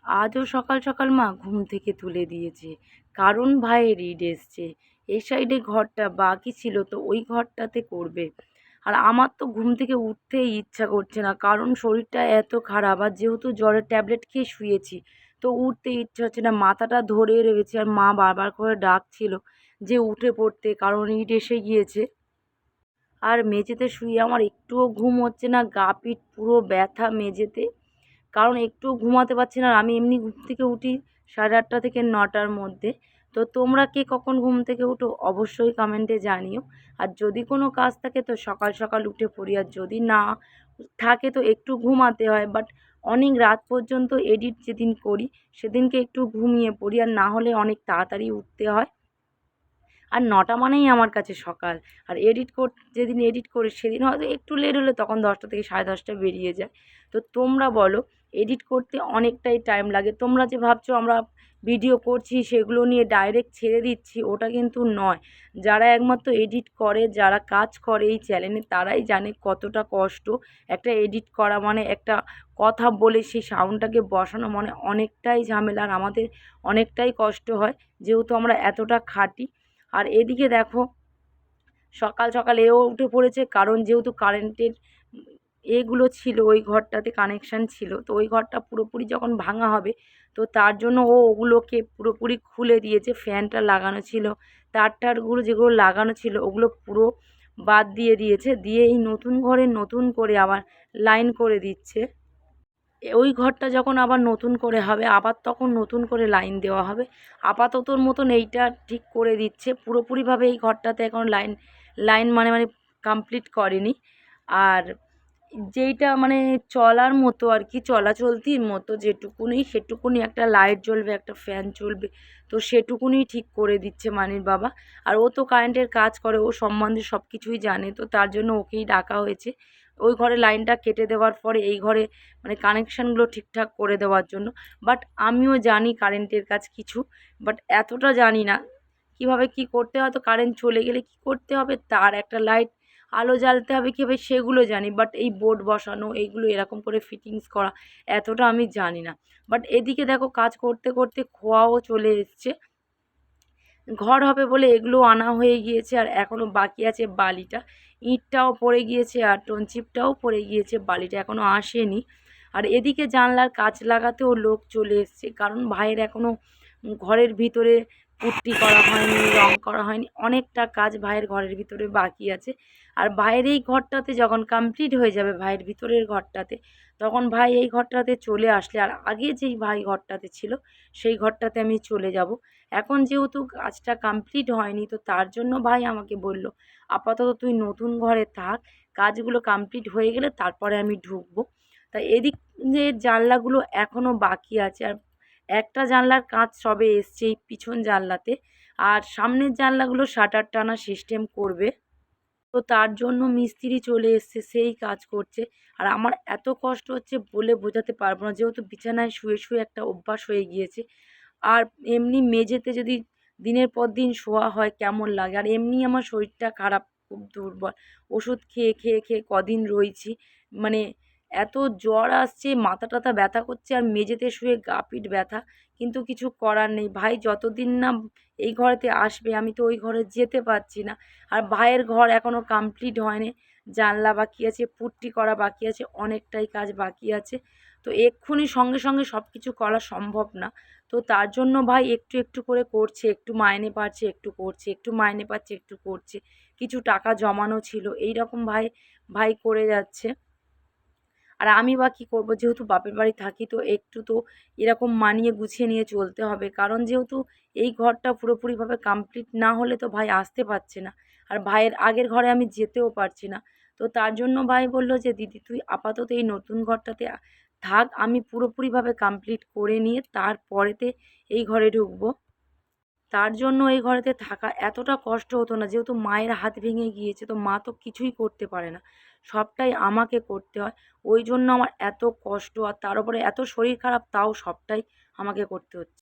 আজও সকাল সকাল মা ঘুম থেকে তুলে দিয়েছে, কারণ ভাইয়ের ঈদ এসছে। এই সাইডে ঘরটা বাকি ছিল, তো ওই ঘরটাতে করবে। আর আমার তো ঘুম থেকে উঠতেই ইচ্ছা করছে না, কারণ শরীরটা এত খারাপ, আর যেহেতু জ্বরের ট্যাবলেট খেয়ে শুয়েছি, তো উঠতে ইচ্ছা হচ্ছে না, মাথাটা ধরে রয়েছে। আর মা বারবার করে ডাকছিল যে উঠে পড়তে, কারণ ঈদ এসে গিয়েছে। আর মেঝেতে শুয়ে আমার একটুও ঘুম হচ্ছে না, গা পিঠ পুরো ব্যথা মেঝেতে, কারণ একটুও ঘুমাতে পারছি না। আর আমি এমনি ঘুম থেকে উঠি 8:30 থেকে 9টার মধ্যে। তো তোমরা কে কখন ঘুম থেকে উঠো অবশ্যই কমেন্টে জানিও। আর যদি কোনো কাজ থাকে তো সকাল সকাল উঠে পড়ি, আর যদি না থাকে তো একটু ঘুমাতে হয়। বাট অনেক রাত পর্যন্ত এডিট যেদিন করি সেদিনকে একটু ঘুমিয়ে পড়ি, আর না হলে অনেক তাড়াতাড়ি উঠতে হয়। আর 9টা মানেই আমার কাছে সকাল। আর যেদিন এডিট করি সেদিন হয়তো একটু লেট হলে তখন 10টা থেকে 10:30 বেরিয়ে যায়। তো তোমরা বলো, এডিট করতে অনেকটাই টাইম লাগে। তোমরা যে ভাবছো আমরা ভিডিও করছি সেগুলো নিয়ে ডাইরেক্ট ছেড়ে দিচ্ছি, ওটা কিন্তু নয়। যারা একমাত্র এডিট করে, যারা কাজ করে এই চ্যানেলে, তারাই জানে কতটা কষ্ট। একটা এডিট করা মানে একটা কথা বলে সেই সাউন্ডটাকে বসানো মানে অনেকটাই ঝামেলা, আর আমাদের অনেকটাই কষ্ট হয়, যেহেতু আমরা এতটা খাটি। আর এদিকে দেখো, সকাল সকাল এও উঠে পড়েছে, কারণ যেহেতু কারেন্টের এগুলো ছিল, ওই ঘরটাতে কানেকশান ছিল, তো ওই ঘরটা পুরোপুরি যখন ভাঙা হবে, তো তার জন্য ও ওগুলোকে পুরোপুরি খুলে দিয়েছে। ফ্যানটা লাগানো ছিল, তার টারগুলো যেগুলো লাগানো ছিল ওগুলো পুরো বাদ দিয়ে দিয়েছে, দিয়ে এই নতুন ঘরে নতুন করে আবার লাইন করে দিচ্ছে। ওই ঘরটা যখন আবার নতুন করে হবে, আবার তখন নতুন করে লাইন দেওয়া হবে। আপাততর মতন এইটা ঠিক করে দিচ্ছে, পুরোপুরিভাবে এই ঘরটাতে এখন লাইন মানে কমপ্লিট করেনি। আর যেইটা মানে চলার মতো আর কি, চলাচলতির মতো যেটুকুনি, সেটুকুনি একটা লাইট জ্বলবে, একটা ফ্যান চলবে, তো সেটুকুনি ঠিক করে দিচ্ছে মানির বাবা। আর ও তো কারেন্টের কাজ করে, ও সম্বন্ধে সব কিছুই জানে, তো তার জন্য ওকেই ডাকা হয়েছে ওই ঘরে লাইনটা কেটে দেওয়ার পরে এই ঘরে মানে কানেকশানগুলো ঠিকঠাক করে দেওয়ার জন্য। বাট আমিও জানি কারেন্টের কাজ কিছু, বাট এতটা জানি না কিভাবে কি করতে হয়। তো কারেন্ট চলে গেলে কি করতে হবে, তার একটা লাইট আলো জ্বালতে হবে কীভাবে সেগুলো জানি, বাট এই বোর্ড বসানো এইগুলো এরকম করে ফিটিংস করা এতটা আমি জানি না। বাট এদিকে দেখো, কাজ করতে করতে খোয়াও চলে এসছে। ঘর হবে বলে এগুলো আনা হয়ে গিয়েছে, আর এখনও বাকি আছে বালিটা। ইঁটটাও পড়ে গিয়েছে আর টনচিপটাও পড়ে গিয়েছে, বালিটা এখনও আসেনি। আর এদিকে জানলার কাচ লাগাতেও লোক চলে এসছে, কারণ ভাইয়ের এখনও ঘরের ভিতরে পুট্টি করা হয়নি, রং করা হয়নি, অনেকটা কাজ ভাইয়ের ঘরের ভিতরে বাকি আছে। আর ভাইয়ের এই ঘরটাতে যখন কমপ্লিট হয়ে যাবে, ভাইয়ের ভিতরের ঘরটাতে, তখন ভাই এই ঘরটাতে চলে আসলে, আর আগে যেই ভাই ঘরটাতে ছিল সেই ঘরটাতে আমি চলে যাব। এখন যেহেতু কাজটা কমপ্লিট হয়নি, তো তার জন্য ভাই আমাকে বলল আপাতত তুই নতুন ঘরে থাক, কাজগুলো কমপ্লিট হয়ে গেলে তারপরে আমি ঢুকবো। তা এদিক দিয়ে জানলাগুলো এখনও বাকি আছে, আর একটা জানলার কাঁচ সবে এসছে এই পিছন জানলাতে, আর সামনের জানলাগুলো শাটার টানা সিস্টেম করবে। তো তার জন্য মিস্ত্রি চলে এসছে, সেই কাজ করছে। আর আমার এত কষ্ট হচ্ছে বলে বোঝাতে পারবো না, যেহেতু বিছানায় শুয়ে শুয়ে একটা অভ্যাস হয়ে গিয়েছে। আর এমনি মেঝেতে যদি দিনের পর দিন শোয়া হয় কেমন লাগে, আর এমনি আমার শরীরটা খারাপ, খুব দুর্বল। ওষুধ খেয়ে খেয়ে খেয়ে কদিন রয়েছি, মানে এত জ্বর আসছে, মাথা টাথা ব্যথা করছে, আর মেঝেতে শুয়ে গা পিঠ ব্যথা। কিন্তু কিছু করার নেই, ভাই যতদিন না এই ঘরেতে আসবে আমি তো ওই ঘরে যেতে পারছি না। আর ভাইয়ের ঘর এখনও কমপ্লিট হয়নি, জানলা বাকি আছে, পুট্টি করা বাকি আছে, অনেকটাই কাজ বাকি আছে। তো এক্ষুনি সঙ্গে সঙ্গে সব কিছু করা সম্ভব না। তো তার জন্য ভাই একটু একটু করে করছে, একটু মাইনে পাচ্ছে একটু করছে, একটু মাইনে পাচ্ছে একটু করছে। কিছু টাকা জমানো ছিল, এই রকম ভাই ভাই করে যাচ্ছে। আর আমি বা কী করবো, যেহেতু বাপের বাড়ি থাকি, তো একটু তো এরকম মানিয়ে গুছিয়ে নিয়ে চলতে হবে, কারণ যেহেতু এই ঘরটা পুরোপুরিভাবে কমপ্লিট না হলে তো ভাই আসতে পারছে না, আর ভাইয়ের আগের ঘরে আমি যেতেও পারছি না। তো তার জন্য ভাই বলল যে দিদি তুই আপাতত এই নতুন ঘরটাতে থাক, আমি পুরোপুরিভাবে কমপ্লিট করে নিয়ে তারপরেতে এই ঘরে ঢুকবো। তার জন্য এই ঘরেতে থাকা এতটা কষ্ট হতো না, যেহেতু মায়ের হাত ভেঙে গিয়েছে, তো মা তো কিছুই করতে পারে না, সবটাই আমাকে করতে হয়। ওই জন্য আমার এত কষ্ট, আর তার উপরে এত শরীর খারাপ, তাও সবটাই আমাকে করতে হচ্ছে।